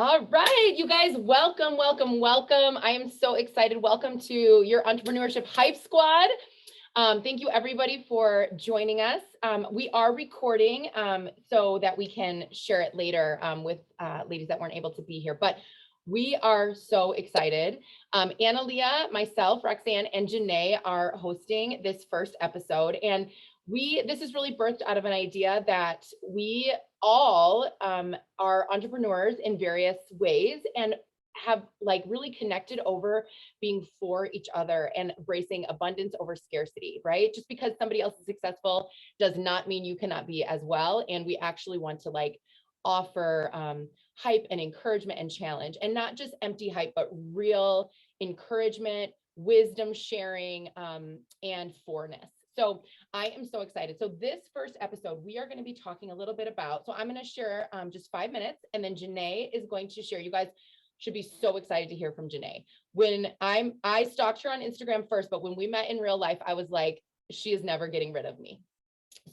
All right, you guys, welcome, welcome, welcome. I am so excited. Welcome to your Entrepreneurship Hype Squad. Thank you everybody for joining us. We are recording so that we can share it later with ladies that weren't able to be here, but we are so excited. Analia, myself, Roxanne, and Janay are hosting this first episode, and this is really birthed out of an idea that we all are entrepreneurs in various ways and have like really connected over being for each other and embracing abundance over scarcity, right? Just because somebody else is successful does not mean you cannot be as well. And we actually want to like offer hype and encouragement and challenge, and not just empty hype, but real encouragement, wisdom sharing, and forness. So I am so excited. So this first episode, we are going to be talking a little bit about, so I'm going to share just 5 minutes, and then Janay is going to share. You guys should be so excited to hear from Janay. I stalked her on Instagram first, but when we met in real life, I was like, she is never getting rid of me.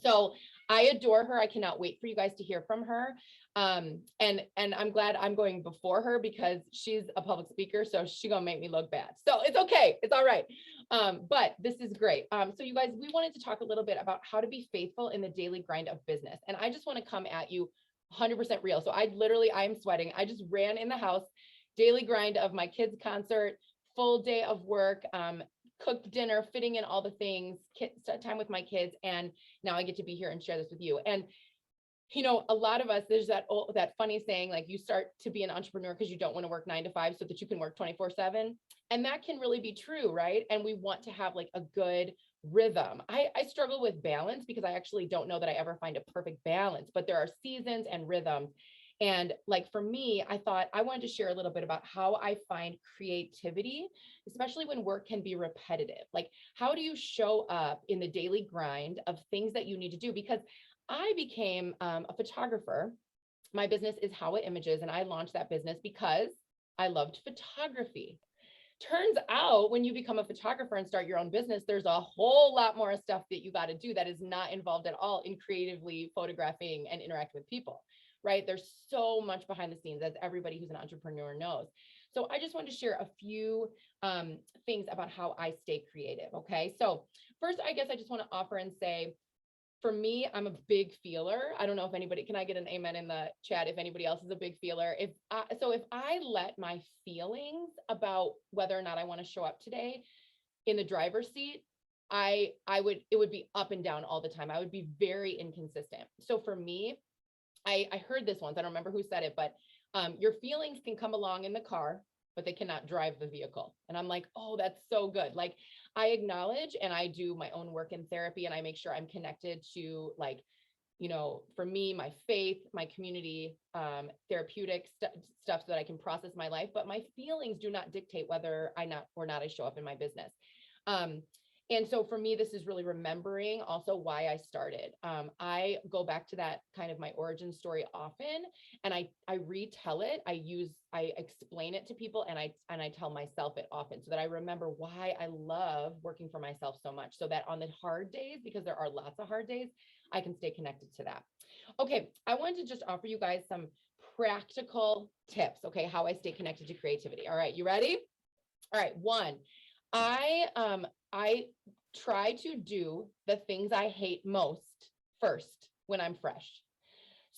So I adore her. I cannot wait for you guys to hear from her. And I'm glad I'm going before her because she's a public speaker, so she's gonna make me look bad. So it's okay, it's all right. But this is great. So you guys, we wanted to talk a little bit about how to be faithful in the daily grind of business. And I just want to come at you 100% real. So I'm sweating. I just ran in the house, daily grind of my kids' concert, full day of work, cooked dinner, fitting in all the things, time with my kids, and now I get to be here and share this with you. And you know, a lot of us, there's that funny saying, like, you start to be an entrepreneur because you don't want to work 9 to 5 so that you can work 24/7. And that can really be true, right? And we want to have like a good rhythm. I struggle with balance because I actually don't know that I ever find a perfect balance, but there are seasons and rhythms. And like for me, I thought I wanted to share a little bit about how I find creativity, especially when work can be repetitive. Like, how do you show up in the daily grind of things that you need to do? Because I became a photographer. My business is How It Images, and I launched that business because I loved photography. Turns out when you become a photographer and start your own business, there's a whole lot more stuff that you got to do that is not involved at all in creatively photographing and interacting with people, right? There's so much behind the scenes, as everybody who's an entrepreneur knows. So I just wanted to share a few things about how I stay creative. Okay. So first, I guess I just want to offer and say, for me, I'm a big feeler. I don't know if anybody, can I get an amen in the chat if anybody else is a big feeler? If I let my feelings about whether or not I want to show up today in the driver's seat, it would be up and down all the time. I would be very inconsistent. So for me, I heard this once, I don't remember who said it, but your feelings can come along in the car, but they cannot drive the vehicle. And I'm like, oh, that's so good. Like, I acknowledge and I do my own work in therapy, and I make sure I'm connected to, like, you know, for me, my faith, my community, therapeutic stuff so that I can process my life. But my feelings do not dictate whether or not I show up in my business. And so for me, this is really remembering also why I started. I go back to that kind of my origin story often, and I retell it. I explain it to people, and I tell myself it often so that I remember why I love working for myself so much, so that on the hard days, because there are lots of hard days, I can stay connected to that. Okay, I wanted to just offer you guys some practical tips, okay, how I stay connected to creativity. All right, you ready? All right, one, I try to do the things I hate most first when I'm fresh.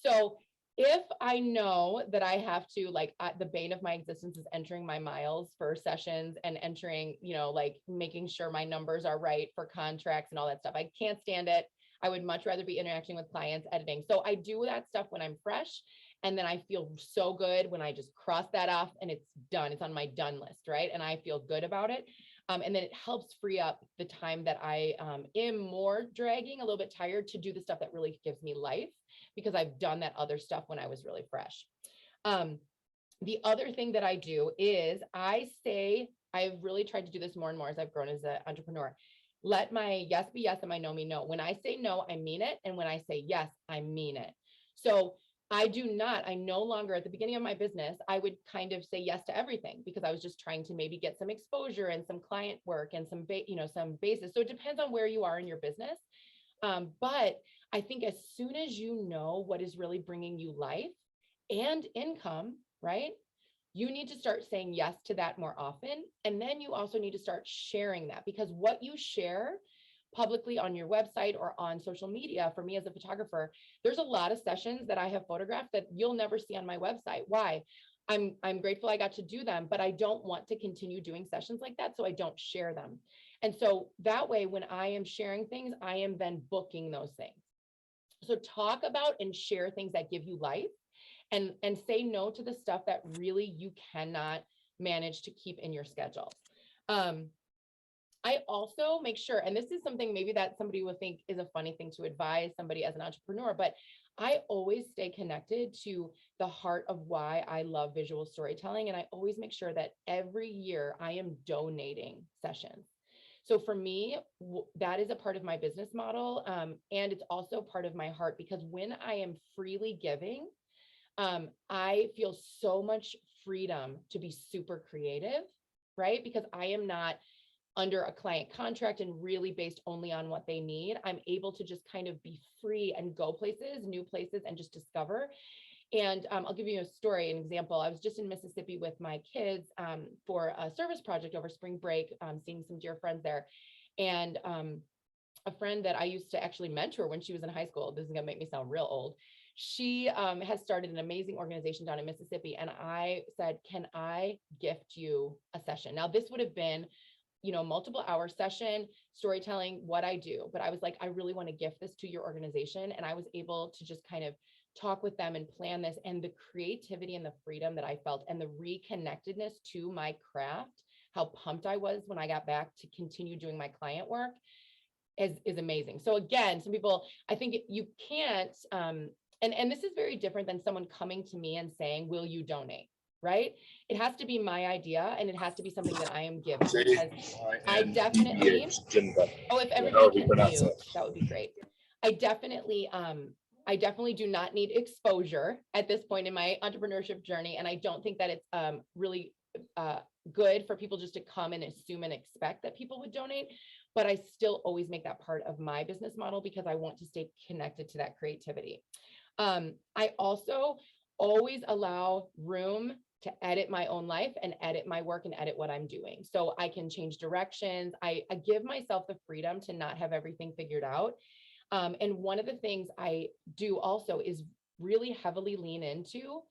So if I know that I have to, like, the bane of my existence is entering my miles for sessions and entering, you know, like making sure my numbers are right for contracts and all that stuff. I can't stand it. I would much rather be interacting with clients, editing. So I do that stuff when I'm fresh. And then I feel so good when I just cross that off and it's done. It's on my done list, right? And I feel good about it. And then it helps free up the time that I am more dragging, a little bit tired, to do the stuff that really gives me life, because I've done that other stuff when I was really fresh. The other thing that I do is I've really tried to do this more and more as I've grown as an entrepreneur. Let my yes be yes and my no be no. When I say no, I mean it. And when I say yes, I mean it. So I no longer, at the beginning of my business, I would kind of say yes to everything because I was just trying to maybe get some exposure and some client work and some basis. So it depends on where you are in your business. But I think as soon as you know what is really bringing you life and income, right? you need to start saying yes to that more often. And then you also need to start sharing that, because what you share publicly on your website or on social media, for me as a photographer, there's a lot of sessions that I have photographed that you'll never see on my website. Why? I'm grateful I got to do them, but I don't want to continue doing sessions like that, so I don't share them. And so that way, when I am sharing things, I am then booking those things. So talk about and share things that give you life, and say no to the stuff that really you cannot manage to keep in your schedule. I also make sure, and this is something maybe that somebody would think is a funny thing to advise somebody as an entrepreneur, but I always stay connected to the heart of why I love visual storytelling. And I always make sure that every year I am donating sessions. So for me, that is a part of my business model. And it's also part of my heart, because when I am freely giving, I feel so much freedom to be super creative, right? Because I am not under a client contract and really based only on what they need. I'm able to just kind of be free and go places, new places, and just discover. And I'll give you a story, an example. I was just in Mississippi with my kids for a service project over spring break, seeing some dear friends there. And a friend that I used to actually mentor when she was in high school, this is gonna make me sound real old, she has started an amazing organization down in Mississippi. And I said, can I gift you a session? Now, this would have been, multiple hour session, storytelling, what I do. But I was like, I really want to gift this to your organization. And I was able to just kind of talk with them and plan this, and the creativity and the freedom that I felt and the reconnectedness to my craft, how pumped I was when I got back to continue doing my client work is amazing. So again, some people, I think you can't, and this is very different than someone coming to me and saying, will you donate? Right? It has to be my idea, and it has to be something that I am given, because I definitely, if everybody can mute, that would be great. I definitely do not need exposure at this point in my entrepreneurship journey. And I don't think that it's really good for people just to come and assume and expect that people would donate. But I still always make that part of my business model, because I want to stay connected to that creativity. I also always allow room to edit my own life and edit my work and edit what I'm doing. So I can change directions. I give myself the freedom to not have everything figured out. And one of the things I do also is really heavily lean into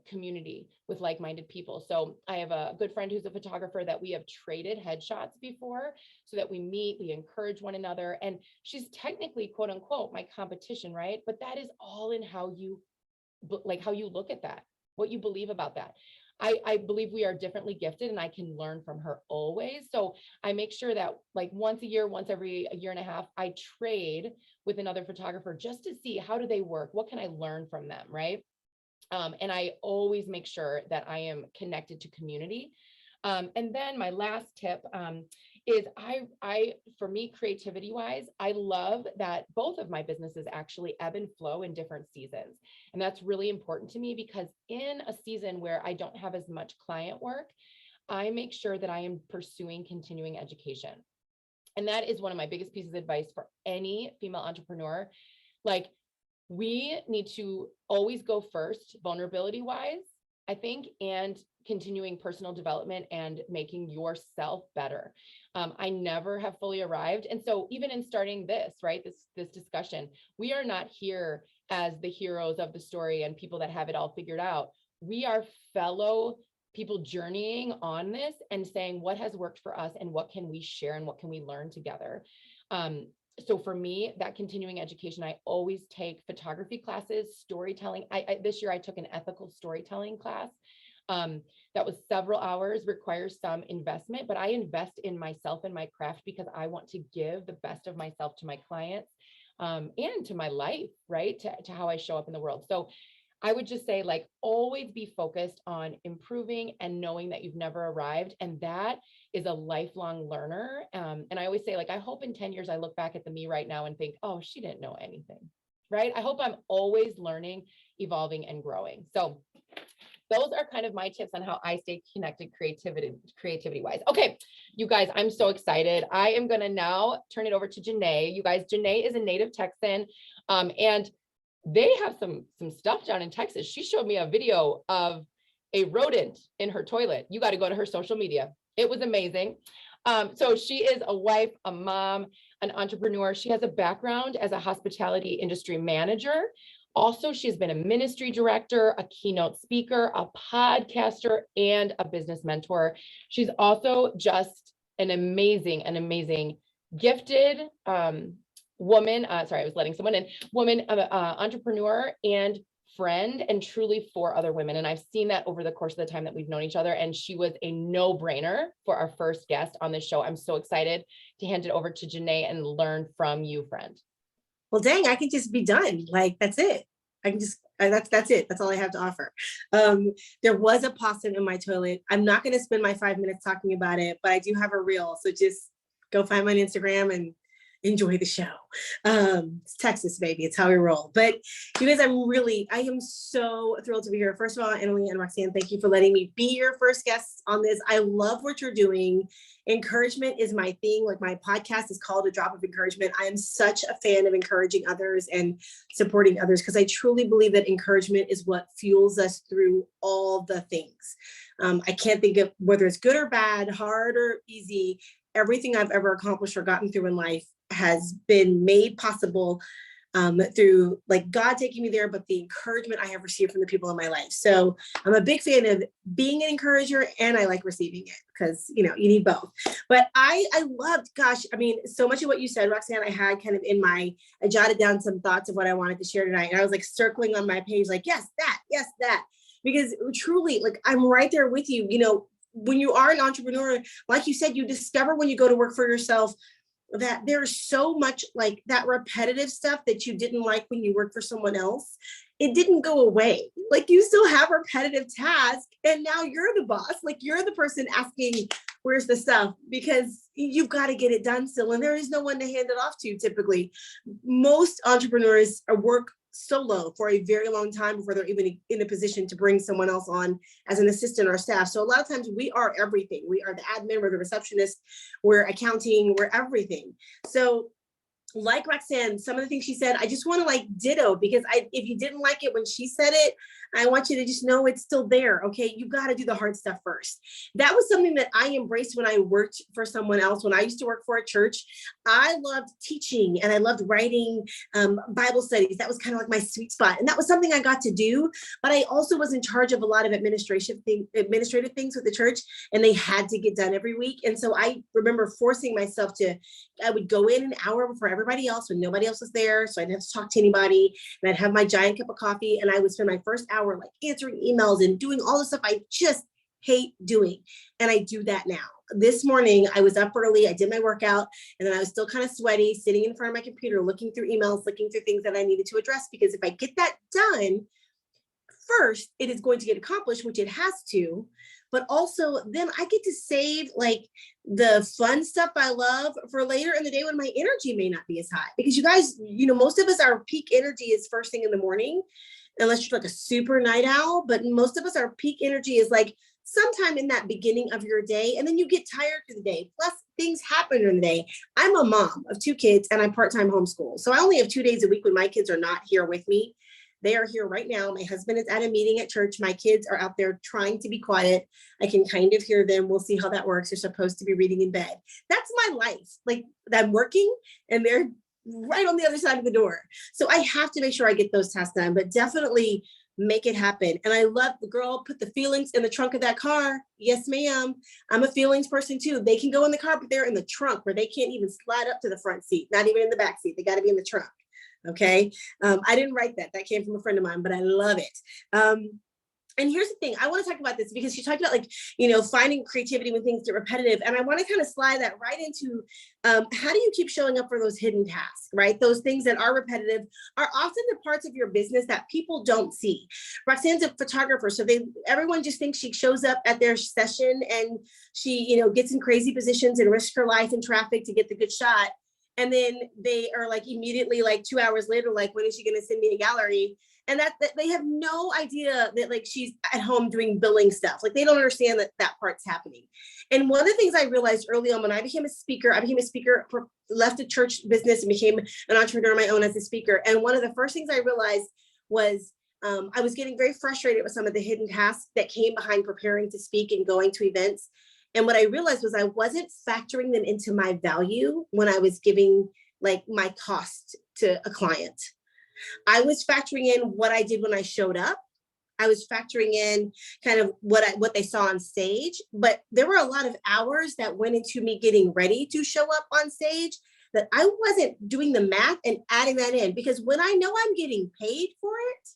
community with like-minded people. So I have a good friend who's a photographer that we have traded headshots before, so that we meet, we encourage one another. And she's technically, quote unquote, my competition, right? But that is all in how you look at that, what you believe about that. I believe we are differently gifted, and I can learn from her always. So I make sure that like once a year, once every a year and a half, I trade with another photographer just to see how do they work? What can I learn from them, right? And I always make sure that I am connected to community. And then my last tip is for me, creativity wise, I love that both of my businesses actually ebb and flow in different seasons. And that's really important to me, because in a season where I don't have as much client work, I make sure that I am pursuing continuing education. And that is one of my biggest pieces of advice for any female entrepreneur. Like, we need to always go first, vulnerability wise, I think, and continuing personal development and making yourself better. I never have fully arrived. And so even in starting this, right, this discussion, we are not here as the heroes of the story and people that have it all figured out. We are fellow people journeying on this and saying what has worked for us and what can we share and what can we learn together. So for me, that continuing education, I always take photography classes, storytelling. This year I took an ethical storytelling class. That was several hours, requires some investment, but I invest in myself and my craft because I want to give the best of myself to my clients, and to my life, right? To how I show up in the world. So I would just say, like, always be focused on improving and knowing that you've never arrived. And that is a lifelong learner. And I always say, like, I hope in 10 years, I look back at the me right now and think, oh, she didn't know anything, right? I hope I'm always learning, evolving, and growing. So those are kind of my tips on how I stay connected creativity wise. Okay, you guys, I'm so excited. I am going to now turn it over to Janay. You guys, Janay is a native Texan, and they have some stuff down in Texas. She showed me a video of a rodent in her toilet. You got to go to her social media. It was amazing. So she is a wife, a mom, an entrepreneur. She has a background as a hospitality industry manager. Also, she's been a ministry director, a keynote speaker, a podcaster, and a business mentor. She's also just an amazing, gifted woman. Sorry, I was letting someone in. Woman, entrepreneur, and friend, and truly for other women. And I've seen that over the course of the time that we've known each other. And she was a no-brainer for our first guest on this show. I'm so excited to hand it over to Janay and learn from you, friend. Well, dang, I can just be done. Like, that's it. I can just, that's it. That's all I have to offer. There was a possum in my toilet. I'm not going to spend my 5 minutes talking about it, but I do have a reel. So just go find my Instagram and enjoy the show. It's Texas, baby. It's how we roll. But you guys, I am so thrilled to be here. First of all, Emily and Roxanne, thank you for letting me be your first guest on this. I love what you're doing. Encouragement is my thing. Like, my podcast is called A Drop of Encouragement. I am such a fan of encouraging others and supporting others, because I truly believe that encouragement is what fuels us through all the things. I can't think of whether it's good or bad, hard or easy. Everything I've ever accomplished or gotten through in life has been made possible through, like, God taking me there, but the encouragement I have received from the people in my life. So I'm a big fan of being an encourager, and I like receiving it, because, you know, you need both. But I loved, gosh, I mean, so much of what you said, Roxanne, I had kind of I jotted down some thoughts of what I wanted to share tonight. And I was like circling on my page, like, yes, that, because truly, like, I'm right there with you. You know, when you are an entrepreneur, like you said, you discover when you go to work for yourself that there's so much, like, that repetitive stuff that you didn't like when you worked for someone else. It didn't go away. Like, you still have repetitive tasks, and now you're the boss. Like, you're the person asking, where's the stuff? Because you've got to get it done still. And there is no one to hand it off to. Typically, most entrepreneurs work solo for a very long time before they're even in a position to bring someone else on as an assistant or staff. So a lot of times we are everything. We are the admin, we're the receptionist, we're accounting, we're everything. So, like Roxanne, some of the things she said, I just want to, like, ditto, because if you didn't like it when she said it, I want you to just know it's still there. Okay. You got to do the hard stuff first. That was something that I embraced when I worked for someone else. When I used to work for a church, I loved teaching and I loved writing Bible studies. That was kind of like my sweet spot. And that was something I got to do, but I also was in charge of a lot of administrative things with the church, and they had to get done every week. And so I remember forcing myself I would go in an hour before everybody else when nobody else was there. So I didn't have to talk to anybody, and I'd have my giant cup of coffee, and I would spend my first hour, like, answering emails and doing all the stuff I just hate doing. And I do that now. This morning, I was up early, I did my workout, and then I was still kind of sweaty, sitting in front of my computer, looking through emails, looking through things that I needed to address, because if I get that done first, it is going to get accomplished, which it has to. But also then I get to save, like, the fun stuff I love for later in the day when my energy may not be as high. Because you guys, you know, most of us, our peak energy is first thing in the morning, unless you're like a super night owl. But most of us, our peak energy is like sometime in that beginning of your day. And then you get tired through the day. Plus, things happen during the day. I'm a mom of 2 kids and I part-time homeschool. So I only have 2 days a week when my kids are not here with me. They are here right now. My husband is at a meeting at church. My kids are out there trying to be quiet. I can kind of hear them. We'll see how that works. They're supposed to be reading in bed. That's my life. Like, I'm working and they're right on the other side of the door. So I have to make sure I get those tasks done, but definitely make it happen. And I love the girl put the feelings in the trunk of that car. Yes, ma'am. I'm a feelings person too. They can go in the car, but they're in the trunk where they can't even slide up to the front seat, not even in the back seat. They got to be in the trunk. Okay. I didn't write that. That came from a friend of mine, but I love it. And here's the thing, I want to talk about this because she talked about, like, you know, finding creativity when things get repetitive. And I want to kind of slide that right into how do you keep showing up for those hidden tasks, right? Those things that are repetitive are often the parts of your business that people don't see. Roxanne's a photographer, so everyone just thinks she shows up at their session and she, you know, gets in crazy positions and risks her life in traffic to get the good shot. And then they are like immediately, like 2 hours later, like, when is she going to send me a gallery? And that they have no idea that, like, she's at home doing billing stuff. Like, they don't understand that part's happening. And one of the things I realized early on when I became a speaker, left a church business and became an entrepreneur on my own as a speaker. And one of the first things I realized was I was getting very frustrated with some of the hidden tasks that came behind preparing to speak and going to events. And what I realized was I wasn't factoring them into my value when I was giving like my cost to a client. I was factoring in what I did when I showed up. I was factoring in kind of what they saw on stage, but there were a lot of hours that went into me getting ready to show up on stage that I wasn't doing the math and adding that in, because when I know I'm getting paid for it,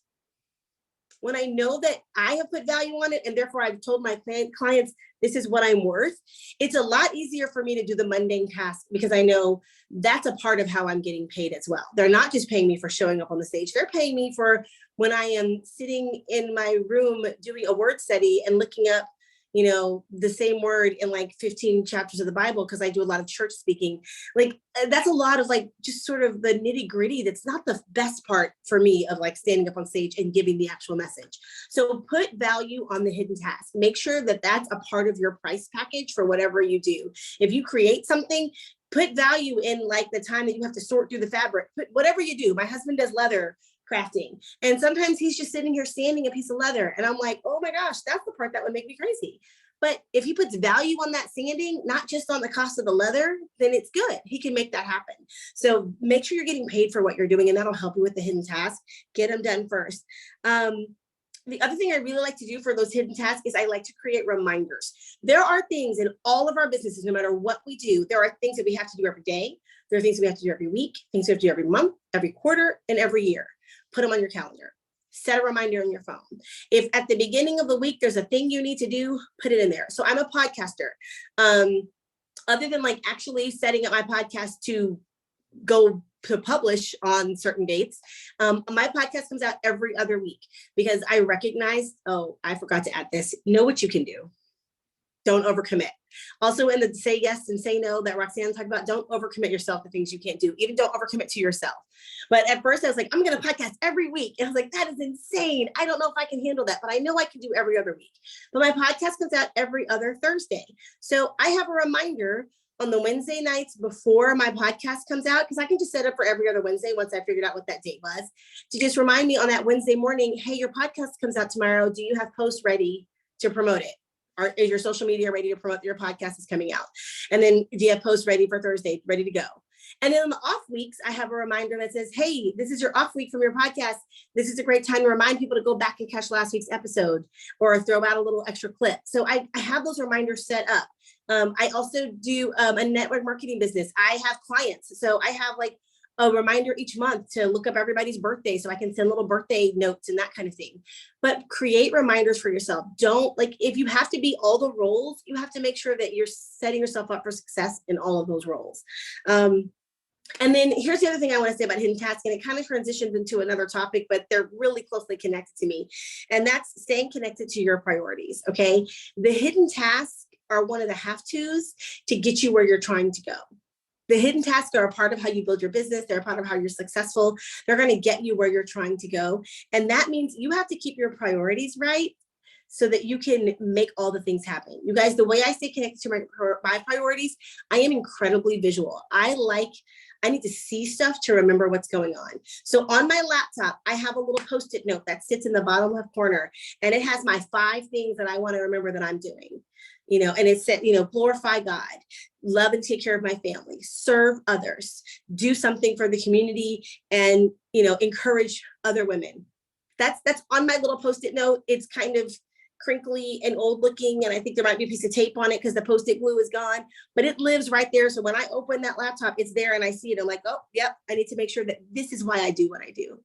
when I know that I have put value on it, and therefore I've told my clients, this is what I'm worth, it's a lot easier for me to do the mundane task because I know that's a part of how I'm getting paid as well. They're not just paying me for showing up on the stage. They're paying me for when I am sitting in my room doing a word study and looking up, the same word in like 15 chapters of the Bible, because I do a lot of church speaking. Like that's a lot of like just sort of the nitty gritty. That's not the best part for me of like standing up on stage and giving the actual message. So put value on the hidden task. Make sure that that's a part of your price package for whatever you do. If you create something, put value in like the time that you have to sort through the fabric. Put whatever you do. My husband does leather crafting, and sometimes he's just sitting here sanding a piece of leather, and I'm like, oh my gosh, that's the part that would make me crazy. But if he puts value on that sanding, not just on the cost of the leather, then it's good. He can make that happen. So make sure you're getting paid for what you're doing, and that'll help you with the hidden tasks. Get them done first. The other thing I really like to do for those hidden tasks is I like to create reminders. There are things in all of our businesses, no matter what we do, there are things that we have to do every day. There are things we have to do every week, things we have to do every month, every quarter, and every year. Put them on your calendar. Set a reminder on your phone. If at the beginning of the week, there's a thing you need to do, put it in there. So I'm a podcaster. Other than like actually setting up my podcast to go to publish on certain dates, my podcast comes out every other week because I recognize, oh, I forgot to add this. Know what you can do. Don't overcommit. Also in the say yes and say no that Roxanne talked about, don't overcommit yourself to things you can't do. Even don't overcommit to yourself. But at first I was like, I'm going to podcast every week. And I was like, that is insane. I don't know if I can handle that, but I know I can do every other week. But my podcast comes out every other Thursday. So I have a reminder on the Wednesday nights before my podcast comes out, because I can just set up for every other Wednesday once I figured out what that date was, to just remind me on that Wednesday morning, hey, your podcast comes out tomorrow. Do you have posts ready to promote it? Or is your social media ready to promote your podcast is coming out? And then do you have posts ready for Thursday, ready to go? And then on the off weeks, I have a reminder that says, hey, this is your off week from your podcast. This is a great time to remind people to go back and catch last week's episode or throw out a little extra clip. So I have those reminders set up. I also do a network marketing business. I have clients. So I have like a reminder each month to look up everybody's birthday so I can send little birthday notes and that kind of thing. But create reminders for yourself. Don't like, if you have to be all the roles, you have to make sure that you're setting yourself up for success in all of those roles. And then here's the other thing I want to say about hidden tasks, and it kind of transitions into another topic, but they're really closely connected to me. And that's staying connected to your priorities. Okay. The hidden tasks are one of the have-tos to get you where you're trying to go. The hidden tasks are a part of how you build your business. They're a part of how you're successful. They're going to get you where you're trying to go. And that means you have to keep your priorities right so that you can make all the things happen. You guys, the way I stay connected to my priorities, I am incredibly visual. I need to see stuff to remember what's going on. So on my laptop, I have a little Post-it note that sits in the bottom left corner, and it has my 5 things that I want to remember that I'm doing. And it said, glorify God, love and take care of my family, serve others, do something for the community, and, encourage other women. That's on my little Post-it note. It's kind of crinkly and old looking, and I think there might be a piece of tape on it because the Post-it glue is gone, but it lives right there. So when I open that laptop, it's there and I see it. I'm like, oh, yep, I need to make sure that this is why I do what I do.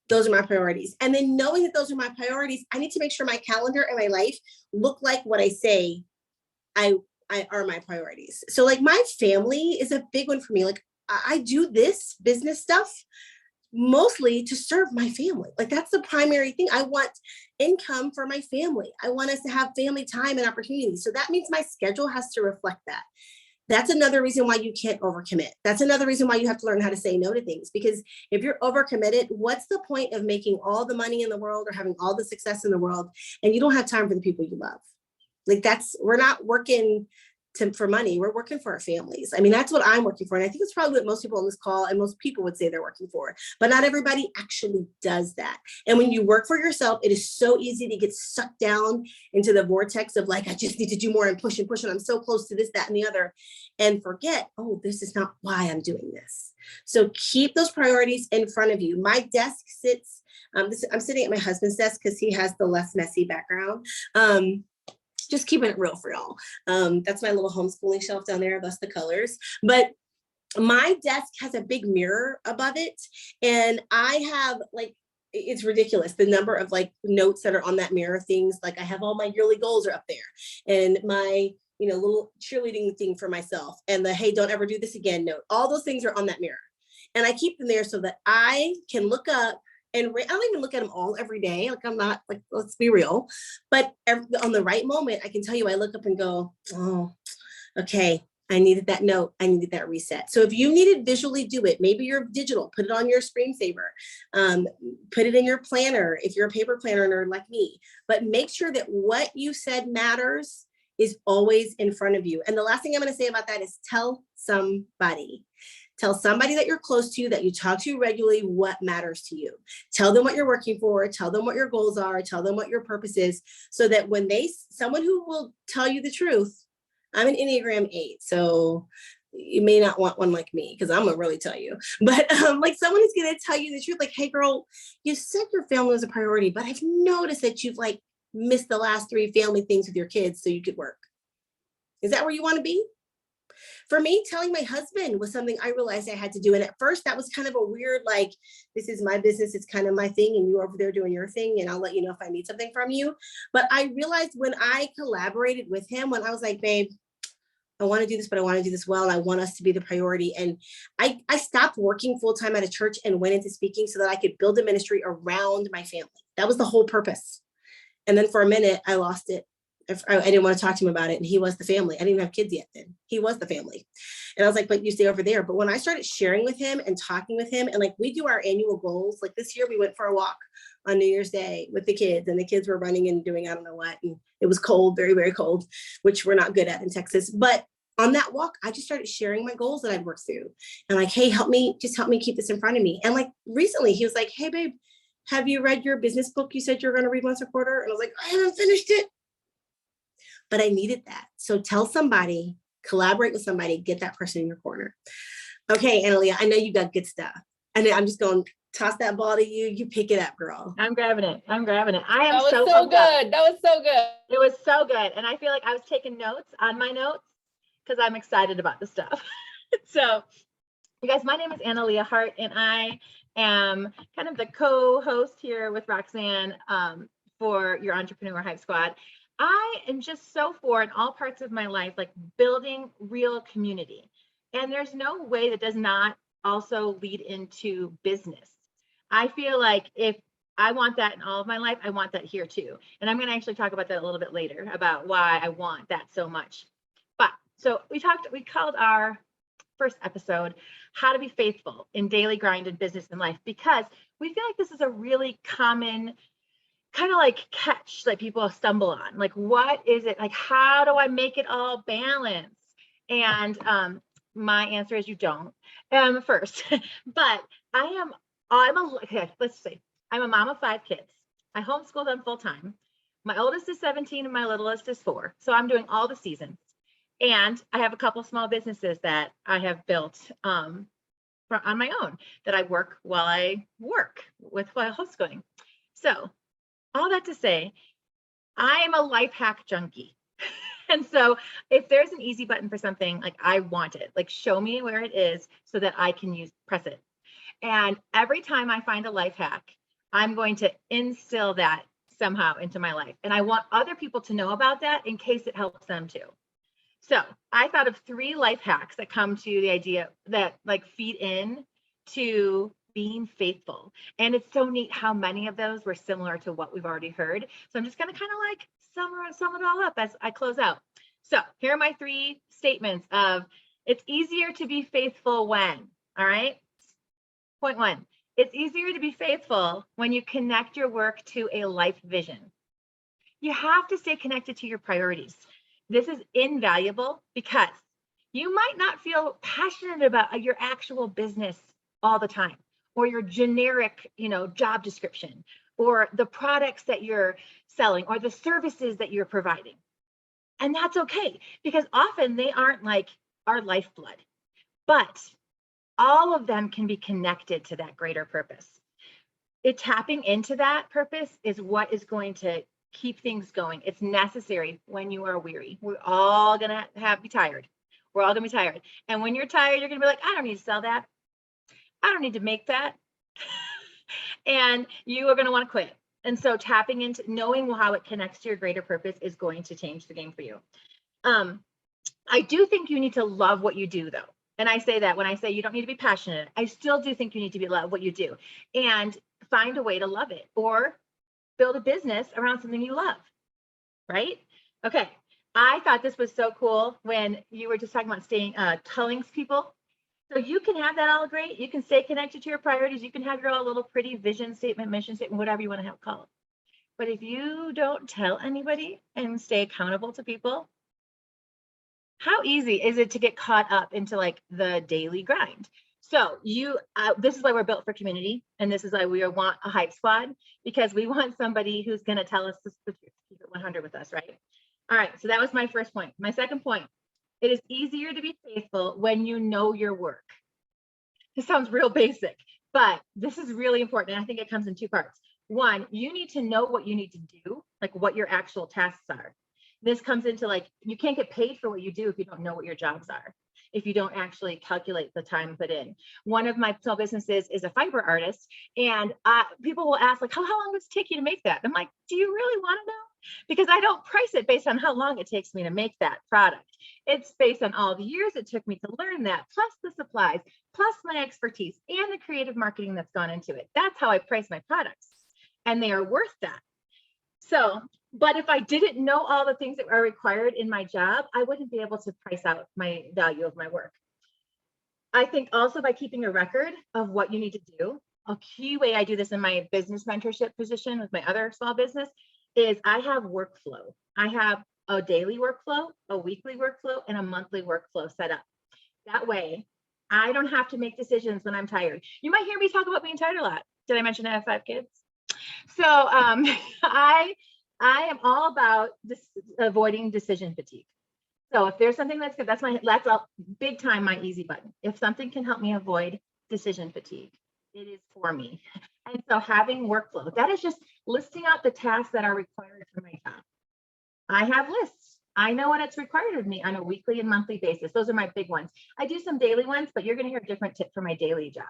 Those are my priorities. And then knowing that those are my priorities, I need to make sure my calendar and my life look like what I say I are my priorities. So like my family is a big one for me. Like I do this business stuff mostly to serve my family. Like that's the primary thing. I want income for my family. I want us to have family time and opportunities. So that means my schedule has to reflect that. That's another reason why you can't overcommit. That's another reason why you have to learn how to say no to things. Because if you're overcommitted, what's the point of making all the money in the world or having all the success in the world and you don't have time for the people you love? Like we're not working for money. We're working for our families. I mean, that's what I'm working for. And I think it's probably what most people on this call and most people would say they're working for, but not everybody actually does that. And when you work for yourself, it is so easy to get sucked down into the vortex of like, I just need to do more and push and push. And I'm so close to this, that, and the other, and forget, oh, this is not why I'm doing this. So keep those priorities in front of you. My desk sits, I'm sitting at my husband's desk because he has the less messy background. Just keeping it real for y'all. That's my little homeschooling shelf down there. That's the colors. But my desk has a big mirror above it. And I have like, it's ridiculous. The number of like notes that are on that mirror, things like I have all my yearly goals are up there and my, little cheerleading thing for myself and the, hey, don't ever do this again note. All those things are on that mirror. And I keep them there so that I can look up. And I don't even look at them all every day. Like I'm not like, let's be real. But on the right moment, I can tell you, I look up and go, oh, okay. I needed that note. I needed that reset. So if you need it, visually do it. Maybe you're digital, put it on your screensaver, put it in your planner. If you're a paper planner nerd like me, but make sure that what you said matters is always in front of you. And the last thing I'm going to say about that is tell somebody. Tell somebody that you're close to, that you talk to regularly, what matters to you. Tell them what you're working for, tell them what your goals are, tell them what your purpose is, so that when someone who will tell you the truth, I'm an Enneagram 8, so you may not want one like me because I'm gonna really tell you, but like someone who's gonna tell you the truth, like, hey girl, you said your family was a priority, but I've noticed that you've like missed the last 3 family things with your kids so you could work. Is that where you want to be? For me, telling my husband was something I realized I had to do. And at first that was kind of a weird, like, this is my business. It's kind of my thing. And you're over there doing your thing. And I'll let you know if I need something from you. But I realized when I collaborated with him, when I was like, babe, I want to do this, but I want to do this well. And I want us to be the priority. And I stopped working full-time at a church and went into speaking so that I could build a ministry around my family. That was the whole purpose. And then for a minute, I lost it. I didn't want to talk to him about it. And he was the family. I didn't even have kids yet then. He was the family. And I was like, but you stay over there. But when I started sharing with him and talking with him, and like we do our annual goals, like this year we went for a walk on New Year's Day with the kids, and the kids were running and doing I don't know what. And it was cold, very, very cold, which we're not good at in Texas. But on that walk, I just started sharing my goals that I'd worked through. And like, hey, help me keep this in front of me. And like recently he was like, hey babe, have you read your business book you said you're going to read once a quarter? And I was like, I haven't finished it. But I needed that. So tell somebody, collaborate with somebody, get that person in your corner. Okay, Analia, I know you got good stuff. And I'm just going to toss that ball to you. You pick it up, girl. I'm grabbing it. I am That was so so good. That was so good. It was so good. And I feel like I was taking notes on my notes because I'm excited about the stuff. So you guys, my name is Analia Hart, and I am kind of the co-host here with Roxanne for your Entrepreneur Hype Squad. I am just so for in all parts of my life, like building real community. And there's no way that does not also lead into business. I feel like if I want that in all of my life, I want that here too. And I'm going to actually talk about that a little bit later about why I want that so much. But so we called our first episode, How to Be Faithful in Daily Grind in Business and Life, because we feel like this is a really common kind of like catch that people stumble on. Like, what is it? Like, how do I make it all balance? And my answer is you don't first. But let's say I'm a mom of 5 kids. I homeschool them full time. My oldest is 17 and my littlest is 4. So I'm doing all the seasons. And I have a couple small businesses that I have built on my own that I work while I work while homeschooling. So all that to say, I am a life hack junkie. And so if there's an easy button for something, like I want it, like show me where it is so that I can press it. And every time I find a life hack, I'm going to instill that somehow into my life. And I want other people to know about that in case it helps them too. So I thought of 3 life hacks that come to the idea that like feed in to being faithful. And it's so neat how many of those were similar to what we've already heard. So I'm just going to kind of like sum it all up as I close out. So here are my 3 statements of it's easier to be faithful when, all right? Point 1, it's easier to be faithful when you connect your work to a life vision. You have to stay connected to your priorities. this is invaluable because you might not feel passionate about your actual business all the time, or your generic, job description, or the products that you're selling, or the services that you're providing. And that's okay, because often they aren't like our lifeblood, but all of them can be connected to that greater purpose. Tapping into that purpose is what is going to keep things going. It's necessary when you are weary. We're all gonna be tired. We're all gonna be tired. And when you're tired, you're gonna be like, I don't need to sell that. I don't need to make that. And you are gonna want to quit. And so tapping into knowing how it connects to your greater purpose is going to change the game for you. I do think you need to love what you do, though. And I say that when I say you don't need to be passionate, I still do think you need to love what you do and find a way to love it, or build a business around something you love, right? Okay. I thought this was so cool when you were just talking about telling people. So you can have that all great. You can stay connected to your priorities. You can have your all little pretty vision statement, mission statement, whatever you want to call it. But if you don't tell anybody and stay accountable to people, how easy is it to get caught up into like the daily grind? So this is why we're built for community. And this is why we want a hype squad, because we want somebody who's going to tell us the truth, keep it 100 with us, right? All right. So that was my first point. My second point, it is easier to be faithful when you know your work. This sounds real basic, but this is really important. And I think it comes in two parts. One, you need to know what you need to do, like what your actual tasks are. This comes into like, you can't get paid for what you do if you don't know what your jobs are, if you don't actually calculate the time put in. One of my small businesses is a fiber artist, and people will ask like, how long does it take you to make that? I'm like, do you really want to know? Because I don't price it based on how long it takes me to make that product. It's based on all the years it took me to learn that, plus the supplies, plus my expertise and the creative marketing that's gone into it. That's how I price my products, and they are worth that. So, but if I didn't know all the things that are required in my job, I wouldn't be able to price out my value of my work. I think also by keeping a record of what you need to do, a key way I do this in my business mentorship position with my other small business is I have workflow. I have a daily workflow, a weekly workflow, and a monthly workflow set up. That way, I don't have to make decisions when I'm tired. You might hear me talk about being tired a lot. Did I mention I have 5 kids? So I am all about avoiding decision fatigue. So if there's something that's good, that's a big time my easy button. If something can help me avoid decision fatigue, it is for me. And so having workflow, that is just listing out the tasks that are required for my job. I have lists. I know what it's required of me on a weekly and monthly basis. Those are my big ones. I do some daily ones, but you're going to hear a different tip for my daily job.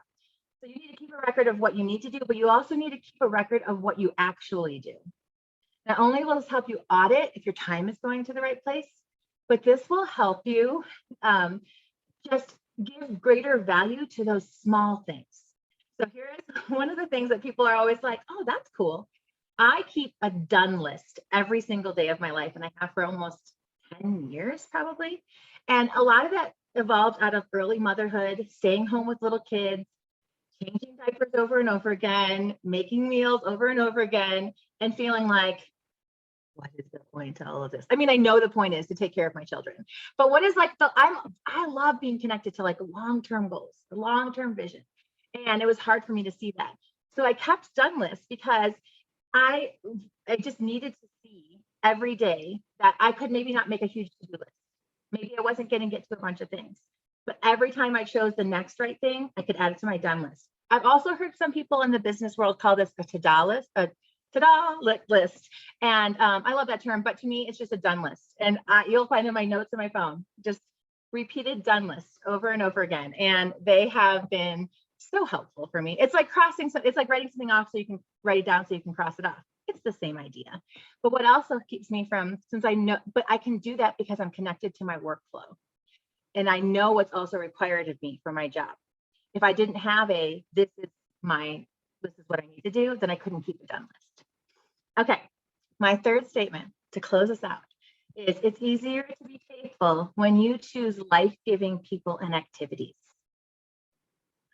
So you need to keep a record of what you need to do, but you also need to keep a record of what you actually do. Not only will this help you audit if your time is going to the right place, but this will help you just give greater value to those small things. So here is one of the things that people are always like, oh, that's cool. I keep a done list every single day of my life, and I have for almost 10 years probably. And a lot of that evolved out of early motherhood, staying home with little kids, changing diapers over and over again, making meals over and over again, and feeling like, what is the point to all of this? I mean, I know the point is to take care of my children, but what is like I love being connected to like long-term goals, the long-term vision. And it was hard for me to see that. So I kept done lists because I just needed to see every day that I could maybe not make a huge to-do list. Maybe I wasn't going to get to a bunch of things, but every time I chose the next right thing, I could add it to my done list. I've also heard some people in the business world call this a to-do list, list. And I love that term, but to me, it's just a done list. And you'll find in my notes in my phone, just repeated done lists over and over again. And they have been so helpful for me. It's like it's like writing something off so you can write it down so you can cross it off. It's the same idea. But what also keeps me from, since I know, but I can do that because I'm connected to my workflow. And I know what's also required of me for my job. If I didn't have this is what I need to do, then I couldn't keep a done list. Okay, my third statement to close us out is it's easier to be faithful when you choose life-giving people and activities.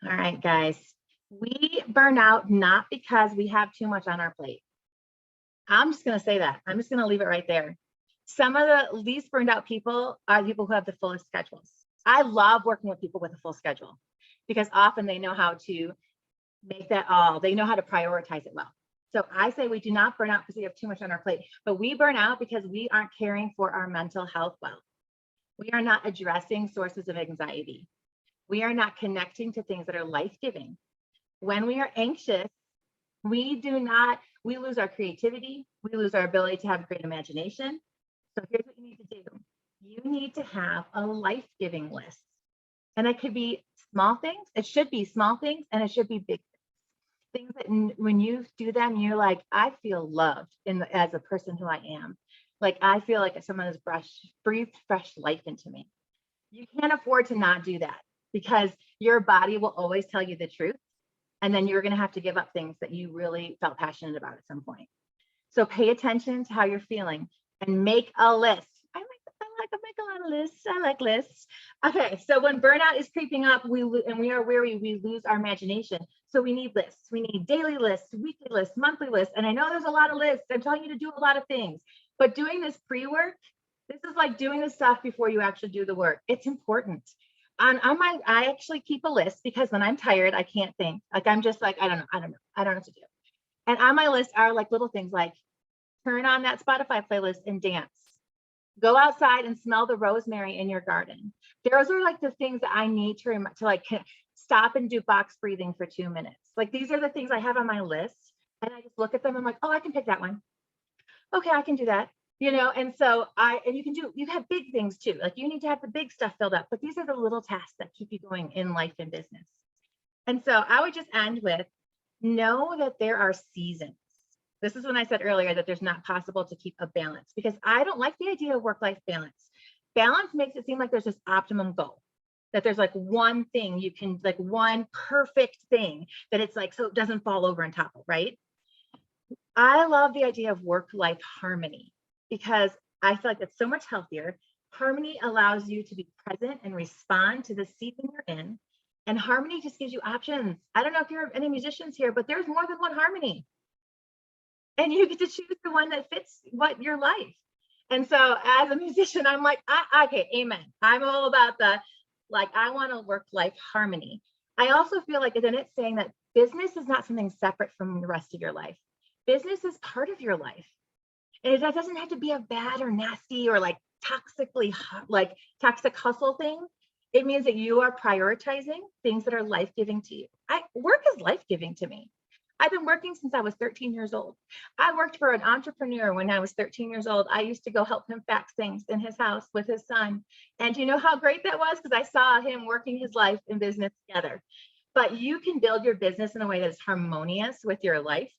All right, guys, we burn out not because we have too much on our plate. I'm just going to say that. I'm just going to leave it right there. Some of the least burned out people are the people who have the fullest schedules. I love working with people with a full schedule because often they know how to make that all, they know how to prioritize it well. So I say we do not burn out because we have too much on our plate, but we burn out because we aren't caring for our mental health well. We are not addressing sources of anxiety. We are not connecting to things that are life-giving. When we are anxious, we lose our creativity. We lose our ability to have great imagination. So here's what you need to do. You need to have a life-giving list. And it could be small things. It should be small things, and it should be big things that when you do them, you're like, I feel loved as a person who I am. Like, I feel like someone has breathed fresh life into me. You can't afford to not do that because your body will always tell you the truth. And then you're going to have to give up things that you really felt passionate about at some point. So pay attention to how you're feeling and make a list. I make a lot of lists. I like lists. Okay, so when burnout is creeping up, we are weary, we lose our imagination. So we need lists. We need daily lists, weekly lists, monthly lists. And I know there's a lot of lists. I'm telling you to do a lot of things, but doing this pre-work, this is like doing the stuff before you actually do the work. It's important. I actually keep a list because when I'm tired, I can't think. Like, I'm just like, I don't know what to do. And on my list are like little things like turn on that Spotify playlist and dance. Go outside and smell the rosemary in your garden. Those are like the things that I need to like stop and do box breathing for 2 minutes. Like, these are the things I have on my list. And I just look at them. I'm like, oh, I can pick that one. Okay, I can do that. And so you have big things too. Like, you need to have the big stuff filled up, but these are the little tasks that keep you going in life and business. And so I would just end with, know that there are seasons. This is when I said earlier that there's not possible to keep a balance, because I don't like the idea of work-life balance. Balance makes it seem like there's this optimum goal, that there's like one thing you can, like one perfect thing that it's like, so it doesn't fall over and topple, right? I love the idea of work-life harmony because I feel like it's so much healthier. Harmony allows you to be present and respond to the season you're in. And harmony just gives you options. I don't know if you're any musicians here, but there's more than one harmony. And you get to choose the one that fits what your life. And so as a musician, I'm like, okay, amen. I'm all about I want a work-life harmony. I also feel like then it's saying that business is not something separate from the rest of your life. Business is part of your life. And that doesn't have to be a bad or nasty or like toxic hustle thing. It means that you are prioritizing things that are life-giving to you. Work is life-giving to me. I've been working since I was 13 years old. I worked for an entrepreneur when I was 13 years old. I used to go help him fax things in his house with his son. And you know how great that was? Because I saw him working his life and business together. But you can build your business in a way that is harmonious with your life.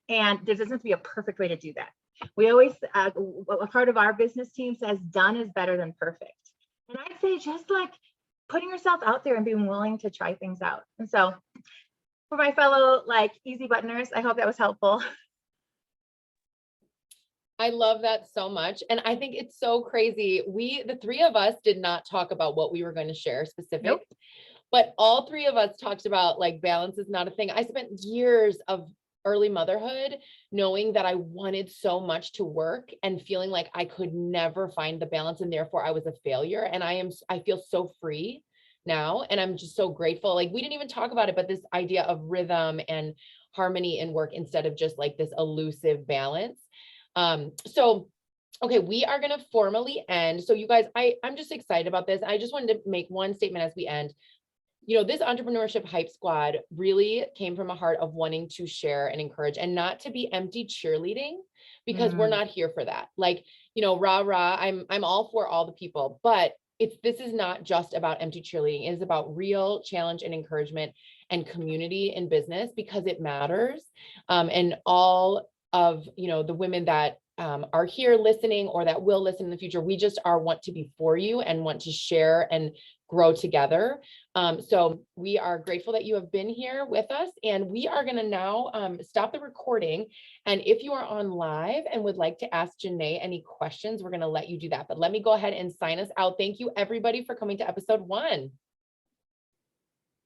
And there doesn't have to be a perfect way to do that. We always, a part of our business team says done is better than perfect. And I'd say just like putting yourself out there and being willing to try things out. And so for my fellow easy buttoners, I hope that was helpful. I love that so much. And I think it's so crazy. The three of us did not talk about what we were going to share specific, Nope. But all three of us talked about balance is not a thing. I spent years of early motherhood knowing that I wanted so much to work and feeling like I could never find the balance and therefore I was a failure. And I feel so free now. And I'm just so grateful. We didn't even talk about it, but this idea of rhythm and harmony in work instead of just this elusive balance. Okay, we are going to formally end. So you guys, I'm just excited about this. I just wanted to make one statement as we end. This Entrepreneurship Hype Squad really came from a heart of wanting to share and encourage and not to be empty cheerleading, because we're not here for that. Rah, rah, I'm all for all the people, but this is not just about empty cheerleading. It is about real challenge and encouragement and community in business, because it matters. And all of, the women that are here listening or that will listen in the future, we just want to be for you and want to share and grow together. So we are grateful that you have been here with us, and we are going to now stop the recording. And if you are on live and would like to ask Janay any questions, we're going to let you do that. But let me go ahead and sign us out. Thank you everybody for coming to episode 1.